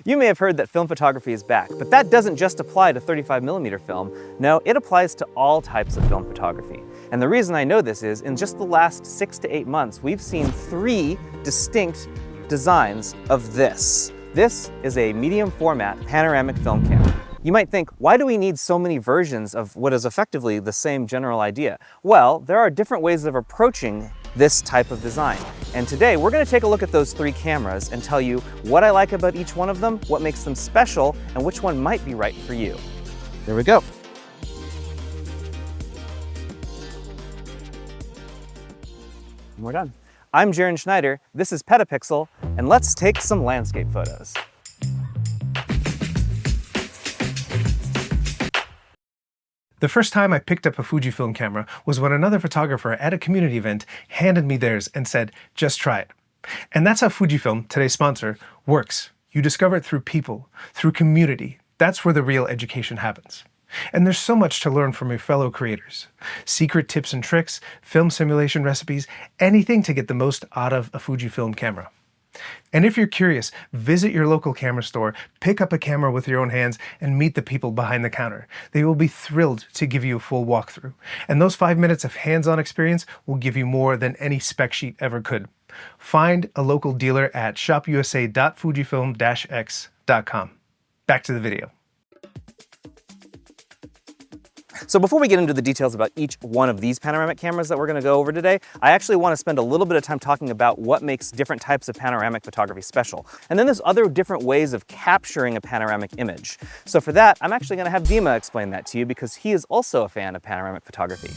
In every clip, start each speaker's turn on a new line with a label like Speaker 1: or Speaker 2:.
Speaker 1: You may have heard that film photography is back, but that doesn't just apply to 35mm film. No, it applies to all types of film photography. And the reason I know this is, in just the last 6 to 8 months, we've seen 3 distinct designs of this. This is a medium format panoramic film camera. You might think, why do we need so many versions of what is effectively the same general idea? Well, there are different ways of approaching this type of design. And today we're going to take a look at those 3 cameras and tell you what I like about each one of them, what makes them special, and which one might be right for you. There we go. And we're done. I'm Jaron Schneider, this is PetaPixel, and let's take some landscape photos.
Speaker 2: The first time I picked up a Fujifilm camera was when another photographer at a community event handed me theirs and said, just try it. And that's how Fujifilm, today's sponsor, works. You discover it through people, through community. That's where the real education happens. And there's so much to learn from your fellow creators. Secret tips and tricks, film simulation recipes, anything to get the most out of a Fujifilm camera. And if you're curious, visit your local camera store, pick up a camera with your own hands, and meet the people behind the counter. They will be thrilled to give you a full walkthrough. And those 5 minutes of hands-on experience will give you more than any spec sheet ever could. Find a local dealer at shopusa.fujifilm-x.com. Back to the video.
Speaker 1: So before we get into the details about each one of these panoramic cameras that we're going to go over today, I actually want to spend a little bit of time talking about what makes different types of panoramic photography special. And then there's other different ways of capturing a panoramic image. So for that, I'm actually going to have Dima explain that to you because he is also a fan of panoramic photography.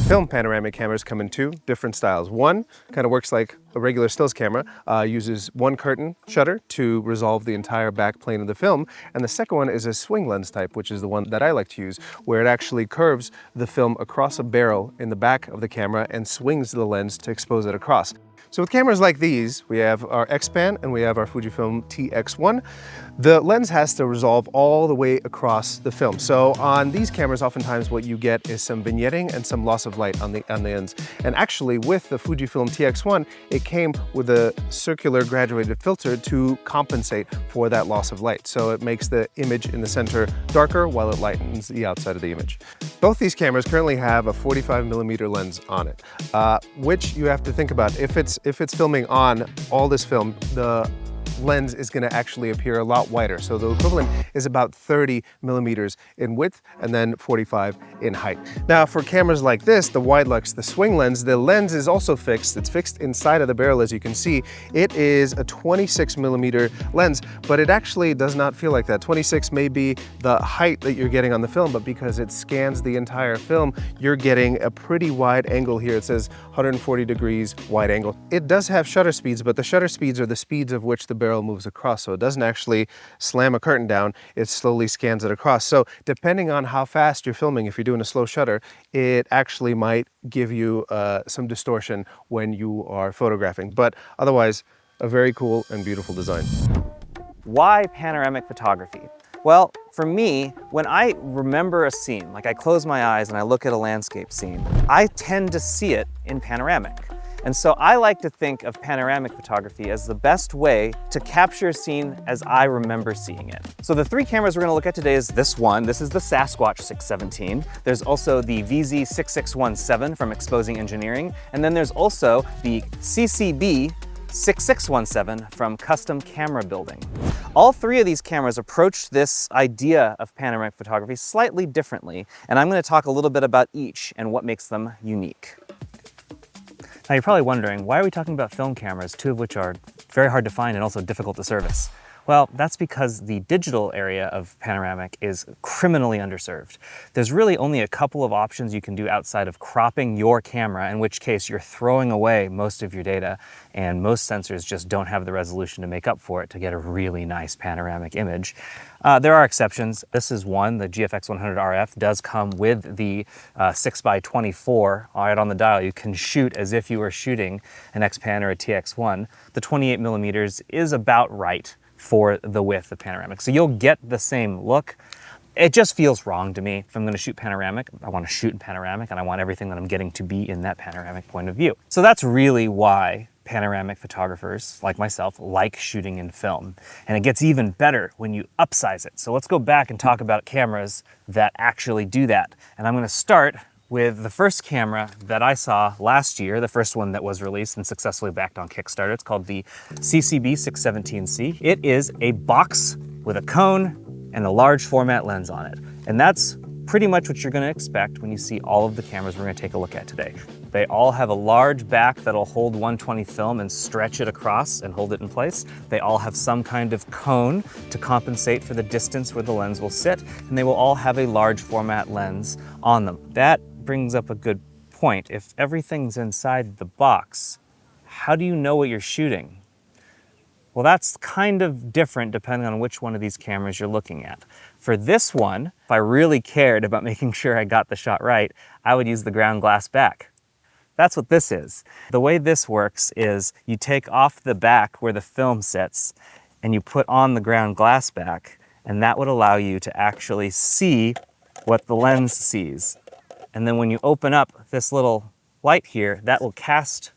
Speaker 2: Film panoramic cameras come in 2 different styles. One kind of works like a regular stills camera, uses 1 curtain shutter to resolve the entire back plane of the film. And the second one is a swing lens type, which is the one that I like to use, where it actually curves the film across a barrel in the back of the camera and swings the lens to expose it across. So with cameras like these, we have our X-Pan and we have our Fujifilm TX1. The lens has to resolve all the way across the film. So on these cameras, oftentimes what you get is some vignetting and some loss of light on the ends. And actually with the Fujifilm TX1, it came with a circular graduated filter to compensate for that loss of light. So it makes the image in the center darker while it lightens the outside of the image. Both these cameras currently have a 45mm lens on it, which you have to think about. If it's filming on all this film, the lens is going to actually appear a lot wider. So the equivalent is about 30mm in width and then 45 in height. Now for cameras like this, the wide lux, the swing lens, the lens is also fixed. It's fixed inside of the barrel, as you can see. It is a 26mm lens, but it actually does not feel like that. 26 may be the height that you're getting on the film, but because it scans the entire film, you're getting a pretty wide angle here. It says 140 degrees wide angle. It does have shutter speeds, but the shutter speeds are the speeds of which the barrel moves across. So it doesn't actually slam a curtain down, it slowly scans it across. So depending on how fast you're filming, if you're doing a slow shutter, it actually might give you some distortion when you are photographing. But otherwise, a very cool and beautiful design.
Speaker 1: Why panoramic photography? Well, for me, when I remember a scene, like I close my eyes and I look at a landscape scene, I tend to see it in panoramic. And so I like to think of panoramic photography as the best way to capture a scene as I remember seeing it. So the 3 cameras we're going to look at today is this one. This is the Sasquatch 617. There's also the VZ6617 from Exposing Engineering. And then there's also the CCB 6617 from Custom Camera Building. All 3 of these cameras approach this idea of panoramic photography slightly differently, and I'm going to talk a little bit about each and what makes them unique. Now you're probably wondering, why are we talking about film cameras, 2 of which are very hard to find and also difficult to service? Well, that's because the digital area of panoramic is criminally underserved. There's really only a couple of options you can do outside of cropping your camera, in which case you're throwing away most of your data, and most sensors just don't have the resolution to make up for it to get a really nice panoramic image. There are exceptions. This is one, the GFX100RF does come with the 6x24 right on the dial. You can shoot as if you were shooting an X-Pan or a TX1. The 28mm is about right for the width of panoramic. So you'll get the same look. It just feels wrong to me. If I'm gonna shoot panoramic, I wanna shoot in panoramic and I want everything that I'm getting to be in that panoramic point of view. So that's really why panoramic photographers like myself like shooting in film. And it gets even better when you upsize it. So let's go back and talk about cameras that actually do that. And I'm going to start with the first camera that I saw last year, the first one that was released and successfully backed on Kickstarter. It's called the CCB 617C. It is a box with a cone and a large format lens on it. And that's pretty much what you're going to expect when you see all of the cameras we're going to take a look at today. They all have a large back that'll hold 120 film and stretch it across and hold it in place. They all have some kind of cone to compensate for the distance where the lens will sit, and they will all have a large format lens on them. That brings up a good point. If everything's inside the box, how do you know what you're shooting? Well, that's kind of different depending on which one of these cameras you're looking at. For this one, if I really cared about making sure I got the shot right, I would use the ground glass back. That's what this is. The way this works is you take off the back where the film sits and you put on the ground glass back, and that would allow you to actually see what the lens sees. And then when you open up this little light here, that will cast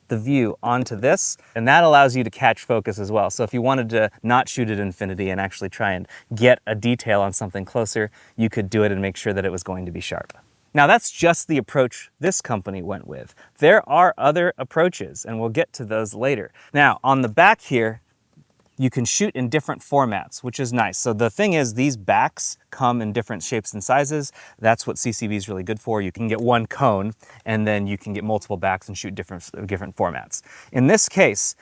Speaker 1: the view onto this, and that allows you to catch focus as well. So if you wanted to not shoot at infinity and actually try and get a detail on something closer, you could do it and make sure that it was going to be sharp. Now that's just the approach this company went with. There are other approaches, and we'll get to those later. Now on the back here, you can shoot in different formats, which is nice. So the thing is, these backs come in different shapes and sizes. That's what CCB is really good for. You can get one cone, and then you can get multiple backs and shoot different formats. In this case,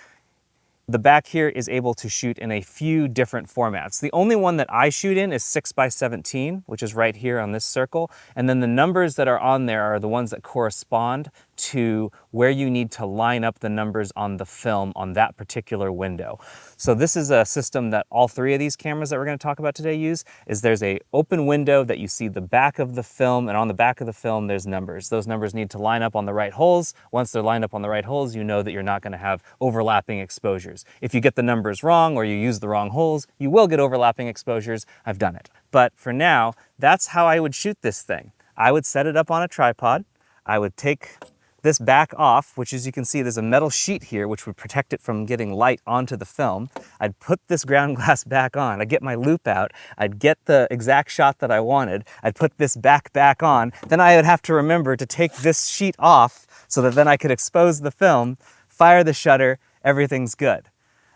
Speaker 1: the back here is able to shoot in a few different formats. The only one that I shoot in is 6x17, which is right here on this circle. And then the numbers that are on there are the ones that correspond to where you need to line up the numbers on the film on that particular window. So this is a system that all three of these cameras that we're going to talk about today use. Is there's a open window that you see the back of the film, and on the back of the film there's numbers. Those numbers need to line up on the right holes. Once they're lined up on the right holes, you know that you're not going to have overlapping exposures. If you get the numbers wrong or you use the wrong holes, you will get overlapping exposures. I've done it. But for now, that's how I would shoot this thing. I would set it up on a tripod. I would take this back off, which as you can see, there's a metal sheet here which would protect it from getting light onto the film. I'd put this ground glass back on. I'd get my loop out. I'd get the exact shot that I wanted. I'd put this back on. Then I would have to remember to take this sheet off so that then I could expose the film, fire the shutter, everything's good.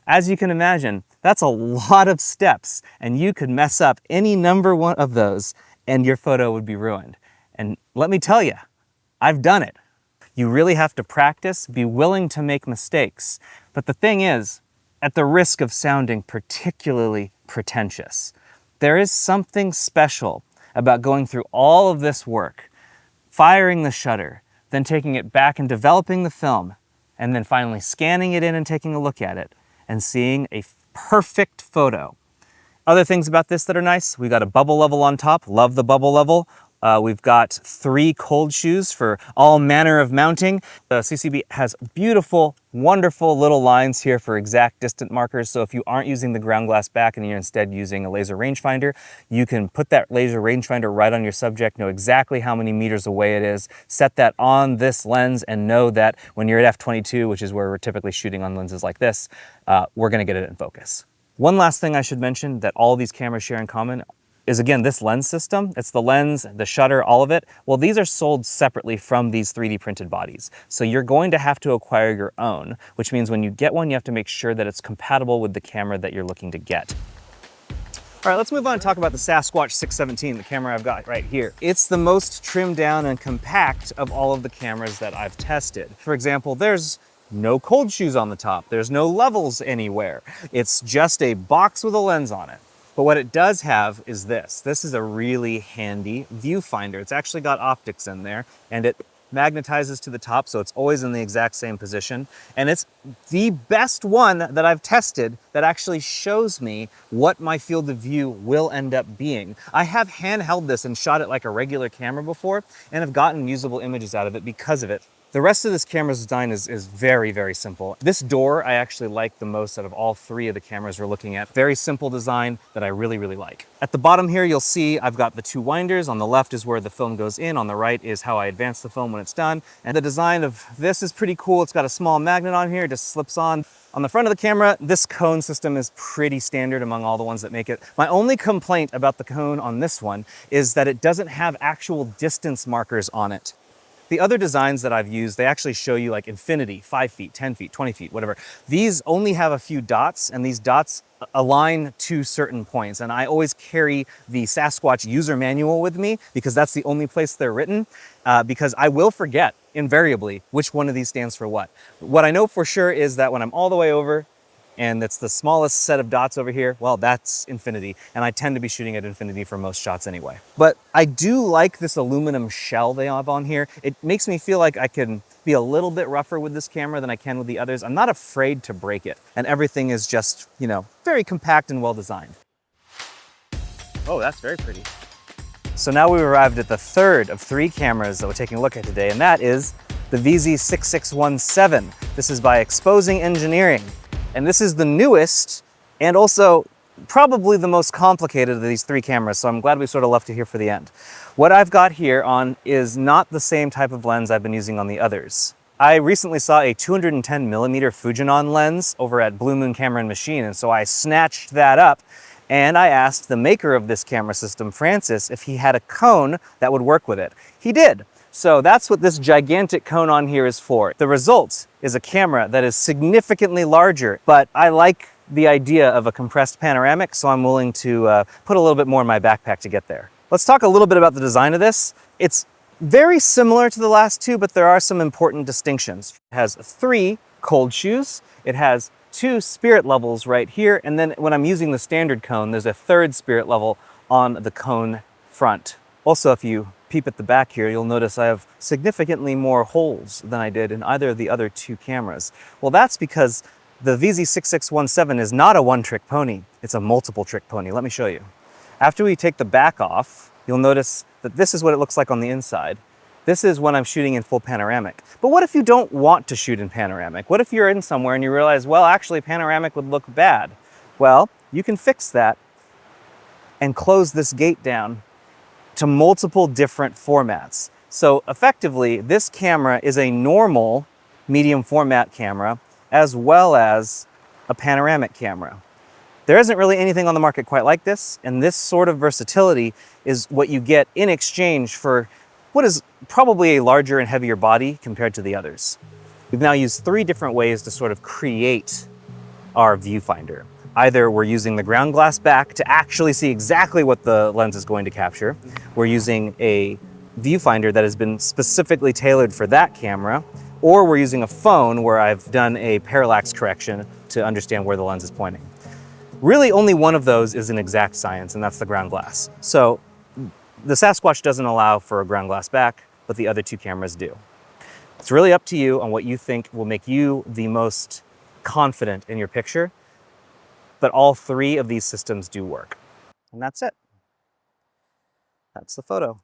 Speaker 1: As you can imagine, that's a lot of steps, and you could mess up any number one of those and your photo would be ruined. And let me tell you, I've done it. You really have to practice, be willing to make mistakes. But the thing is, at the risk of sounding particularly pretentious, there is something special about going through all of this work, firing the shutter, then taking it back and developing the film, and then finally scanning it in and taking a look at it, and seeing a perfect photo. Other things about this that are nice, we got a bubble level on top, love the bubble level. We've got 3 cold shoes for all manner of mounting. The CCB has beautiful, wonderful little lines here for exact distant markers. So if you aren't using the ground glass back and you're instead using a laser rangefinder, you can put that laser rangefinder right on your subject, know exactly how many meters away it is, set that on this lens, and know that when you're at f/22, which is where we're typically shooting on lenses like this, we're gonna get it in focus. One last thing I should mention that all these cameras share in common is, again, this lens system. It's the lens, the shutter, all of it. Well, these are sold separately from these 3D printed bodies. So you're going to have to acquire your own, which means when you get one, you have to make sure that it's compatible with the camera that you're looking to get. All right, let's move on and talk about the Sasquatch 617, the camera I've got right here. It's the most trimmed down and compact of all of the cameras that I've tested. For example, there's no cold shoes on the top. There's no levels anywhere. It's just a box with a lens on it. But what it does have is this. This is a really handy viewfinder. It's actually got optics in there, and it magnetizes to the top, so it's always in the exact same position. And it's the best one that I've tested that actually shows me what my field of view will end up being. I have handheld this and shot it like a regular camera before, and have gotten usable images out of it because of it. The rest of this camera's design is very, very simple. This door I actually like the most out of all three of the cameras we're looking at. Very simple design that I really, really like. At the bottom here, you'll see I've got the two winders. On the left is where the film goes in. On the right is how I advance the film when it's done. And the design of this is pretty cool. It's got a small magnet on here, it just slips on. On the front of the camera, this cone system is pretty standard among all the ones that make it. My only complaint about the cone on this one is that it doesn't have actual distance markers on it. The other designs that I've used, they actually show you like infinity, 5 feet, 10 feet, 20 feet, whatever. These only have a few dots, and these dots align to certain points. And I always carry the Sasquatch user manual with me because that's the only place they're written, because I will forget invariably which one of these stands for what. What I know for sure is that when I'm all the way over, and it's the smallest set of dots over here, well, that's infinity. And I tend to be shooting at infinity for most shots anyway. But I do like this aluminum shell they have on here. It makes me feel like I can be a little bit rougher with this camera than I can with the others. I'm not afraid to break it. And everything is just, you know, very compact and well designed. Oh, that's very pretty. So now we've arrived at the third of three cameras that we're taking a look at today, and that is the VZ6617. This is by Exposing Engineering. And this is the newest and also probably the most complicated of these three cameras, so I'm glad we sort of left it here for the end. What I've got here on is not the same type of lens I've been using on the others. I recently saw a 210mm Fujinon lens over at Blue Moon Camera and Machine, and so I snatched that up and I asked the maker of this camera system, Francis, if he had a cone that would work with it. He did. So that's what this gigantic cone on here is for. The result is a camera that is significantly larger, but I like the idea of a compressed panoramic, so I'm willing to put a little bit more in my backpack to get there. Let's talk a little bit about the design of this. It's very similar to the last two, but there are some important distinctions. It has 3 cold shoes. It has 2 spirit levels right here, and then when I'm using the standard cone, there's a 3rd spirit level on the cone front. Also, if you peep at the back here, you'll notice I have significantly more holes than I did in either of the other 2 cameras. Well, that's because the VZ6617 is not a one-trick pony, it's a multiple-trick pony. Let me show you. After we take the back off, you'll notice that this is what it looks like on the inside. This is when I'm shooting in full panoramic. But what if you don't want to shoot in panoramic? What if you're in somewhere and you realize, well, actually panoramic would look bad? Well, you can fix that and close this gate down to multiple different formats. So effectively, this camera is a normal medium format camera as well as a panoramic camera. There isn't really anything on the market quite like this, and this sort of versatility is what you get in exchange for what is probably a larger and heavier body compared to the others. We've now used 3 different ways to sort of create our viewfinder. Either we're using the ground glass back to actually see exactly what the lens is going to capture. We're using a viewfinder that has been specifically tailored for that camera, or we're using a phone where I've done a parallax correction to understand where the lens is pointing. Really, only one of those is an exact science, and that's the ground glass. So the Sasquatch doesn't allow for a ground glass back, but the other 2 cameras do. It's really up to you on what you think will make you the most confident in your picture, but all 3 of these systems do work. And that's it. That's the photo.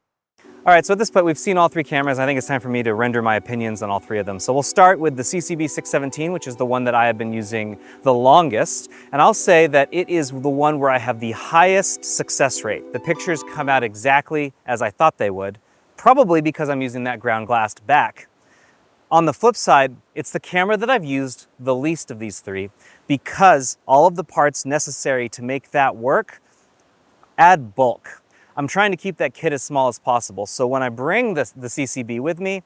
Speaker 1: All right, so at this point we've seen all 3 cameras. I think it's time for me to render my opinions on all 3 of them. So we'll start with the CCB617, which is the one that I have been using the longest. And I'll say that it is the one where I have the highest success rate. The pictures come out exactly as I thought they would, probably because I'm using that ground glassed back. On the flip side, it's the camera that I've used the least of these 3 because all of the parts necessary to make that work add bulk. I'm trying to keep that kit as small as possible, so when I bring the CCB with me,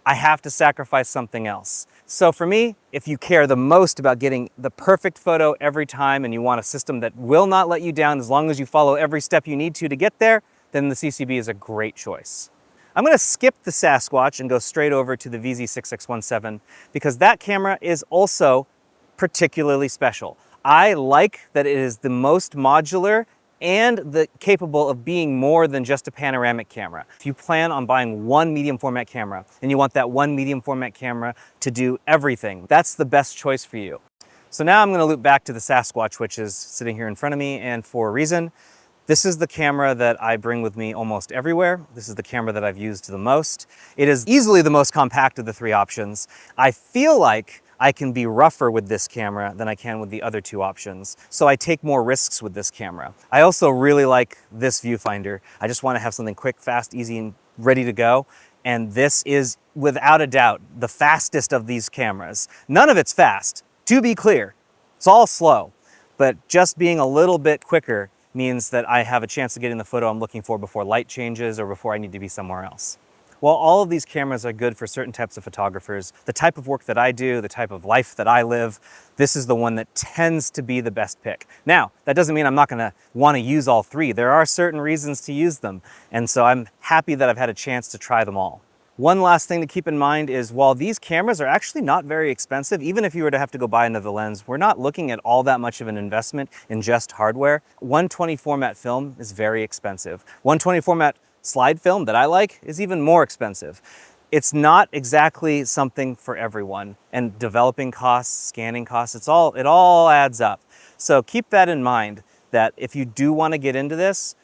Speaker 1: I have to sacrifice something else. So for me, if you care the most about getting the perfect photo every time and you want a system that will not let you down as long as you follow every step you need to get there, then the CCB is a great choice. I'm going to skip the Sasquatch and go straight over to the VZ6617 because that camera is also particularly special. I like that it is the most modular and capable of being more than just a panoramic camera. If you plan on buying one medium format camera and you want that one medium format camera to do everything, that's the best choice for you. So now I'm going to loop back to the Sasquatch, which is sitting here in front of me, and for a reason. This is the camera that I bring with me almost everywhere. This is the camera that I've used the most. It is easily the most compact of the three options. I feel like I can be rougher with this camera than I can with the other two options. So I take more risks with this camera. I also really like this viewfinder. I just want to have something quick, fast, easy, and ready to go. And this is, without a doubt, the fastest of these cameras. None of it's fast, to be clear. It's all slow, but just being a little bit quicker means that I have a chance of getting the photo I'm looking for before light changes or before I need to be somewhere else. While all of these cameras are good for certain types of photographers, the type of work that I do, the type of life that I live, this is the one that tends to be the best pick. Now, that doesn't mean I'm not gonna wanna use all three. There are certain reasons to use them, and so I'm happy that I've had a chance to try them all. One last thing to keep in mind is while these cameras are actually not very expensive, even if you were to have to go buy another lens, we're not looking at all that much of an investment in just hardware. 120 format film is very expensive. 120 format slide film that I like is even more expensive. It's not exactly something for everyone, and developing costs, scanning costs, it all adds up. So keep that in mind, that if you do want to get into this,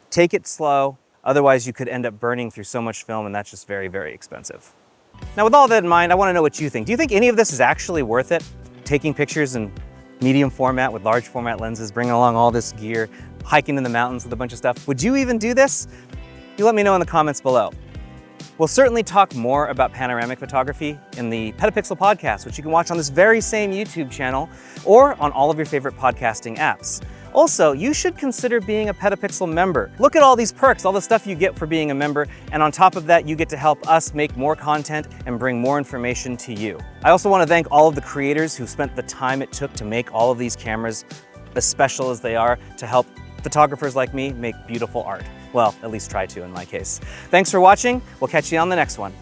Speaker 1: take it slow. Otherwise you could end up burning through so much film, and that's just very, very expensive. Now with all that in mind, I want to know what you think. Do you think any of this is actually worth it? Taking pictures in medium format with large format lenses, bringing along all this gear, hiking in the mountains with a bunch of stuff. Would you even do this? You let me know in the comments below. We'll certainly talk more about panoramic photography in the PetaPixel podcast, which you can watch on this very same YouTube channel or on all of your favorite podcasting apps. Also, you should consider being a PetaPixel member. Look at all these perks, all the stuff you get for being a member, and on top of that, you get to help us make more content and bring more information to you. I also want to thank all of the creators who spent the time it took to make all of these cameras, as special as they are, to help photographers like me make beautiful art. Well, at least try to in my case. Thanks for watching. We'll catch you on the next one.